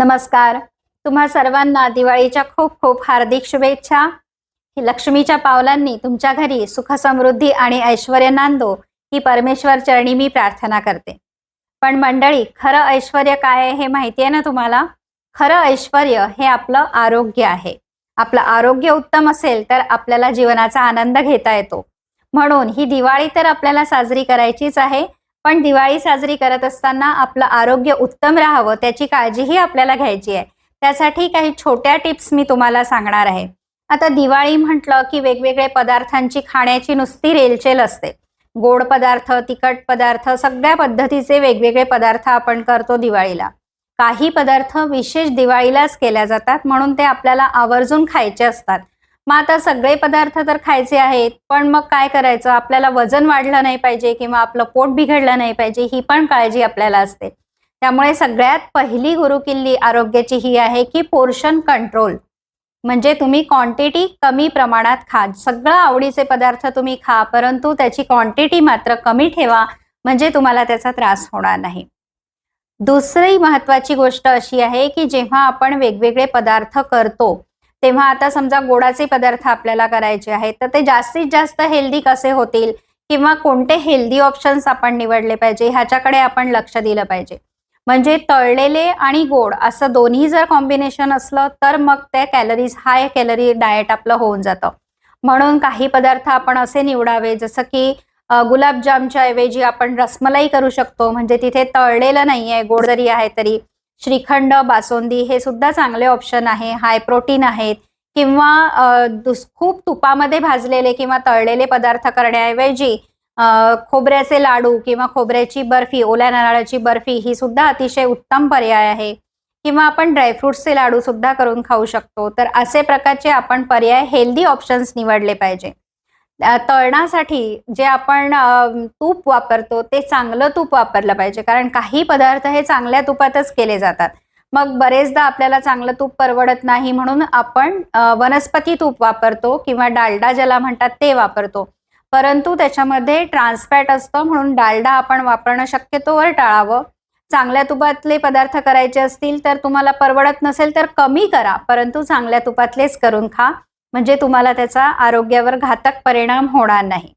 नमस्कार. तुम्हा सर्वांना दिवाळीच्या खूप खूप हार्दिक शुभेच्छा. लक्ष्मीच्या पावलांनी तुमच्या घरी सुख समृद्धी आणि ऐश्वर्य नांदो ही परमेश्वर चरणी मी प्रार्थना करते. पण मंडळी, खरं ऐश्वर्य काय आहे हे माहिती आहे ना तुम्हाला? खरं ऐश्वर्य हे आपलं आरोग्य आहे. आपलं आरोग्य उत्तम असेल तर आपल्याला जीवनाचा आनंद घेता येतो. म्हणून ही दिवाळी तर आपल्याला साजरी करायचीच आहे, पण दिवाळी साजरी करत असताना आपलं आरोग्य उत्तम राहावं त्याची काळजीही आपल्याला घ्यायची आहे. त्यासाठी काही छोट्या टिप्स मी तुम्हाला सांगणार आहे. आता दिवाळी म्हटलं की वेगवेगळे पदार्थांची खाण्याची नुसती रेलचेल असते. गोड पदार्थ, तिखट पदार्थ, सगळ्या पद्धतीचे वेगवेगळे पदार्थ आपण करतो दिवाळीला. काही पदार्थ विशेष दिवाळीलाच केल्या जातात, म्हणून ते आपल्याला आवर्जून खायचे असतात. मग आता सगळे पदार्थ तर खायचे आहेत, पण मग काय करायचं? आपल्याला वजन वाढलं नाही पाहिजे किंवा आपलं पोट बिघडलं नाही पाहिजे, ही पण काळजी आपल्याला असते. त्यामुळे सगळ्यात पहिली गुरुकिल्ली आरोग्याची ही आहे की पोर्शन कंट्रोल. म्हणजे तुम्ही क्वांटिटी कमी प्रमाणात खा. सगळं आवडीचे पदार्थ तुम्ही खा, परंतु त्याची क्वांटिटी मात्र कमी ठेवा, म्हणजे तुम्हाला त्याचा त्रास होणार नाही. दुसरी महत्वाची गोष्ट अशी आहे की जेव्हा आपण वेगवेगळे पदार्थ करतो, तेव्हा आता समजा गोडाचे पदार्थ आपल्याला करायचे आहेत, तर ते जास्तीत जास्त हेल्दी कसे होतील किंवा कोणते हेल्दी ऑप्शन्स आपण निवडले पाहिजे ह्याच्याकडे आपण लक्ष दिलं पाहिजे. म्हणजे तळलेले आणि गोड असं दोन्ही जर कॉम्बिनेशन असलं तर मग ते हाय कॅलरी डाएट आपलं होऊन जातं. म्हणून काही पदार्थ आपण असे निवडावे, जसं की गुलाबजामच्या ऐवजी आपण रसमलाई करू शकतो, म्हणजे तिथे तळलेलं नाहीये, गोड जरी आहे तरी. श्रीखंड, बासुंदी हे सुद्धा चांगले ऑप्शन आहे, हाय प्रोटीन आहेत. किंवा खूप तुपामध्ये भाजलेले किंवा तळलेले पदार्थ करण्याऐवजी खोबऱ्याचे लाडू किंवा खोबऱ्याची बर्फी, ओल्या नारळाची बर्फी ही सुद्धा अतिशय उत्तम पर्याय आहे. किंवा आपण ड्रायफ्रुट्सचे लाडू सुद्धा करून खाऊ शकतो. तर असे प्रकारचे आपण पर्याय हेल्दी ऑप्शन्स निवडले पाहिजे. तळणासाठी जे आपण तूप वापरतो ते चांगलं तूप वापरलं पाहिजे, कारण काही पदार्थ हे चांगल्या तुपातच केले जातात. मग बरेचदा आपल्याला चांगलं तूप परवडत नाही, म्हणून आपण वनस्पती तूप वापरतो किंवा डालडा ज्याला म्हणतात ते वापरतो. परंतु त्याच्यामध्ये ट्रान्सफॅट असतं, म्हणून डालडा आपण वापरणं शक्यतोवर टाळावं. चांगल्या तुपातले पदार्थ करायचे असतील तर तुम्हाला परवडत नसेल तर कमी करा, परंतु चांगल्या तुपातलेच करून खा, म्हणजे तुम्हाला त्याचा आरोग्यावर घातक परिणाम होणार नाही.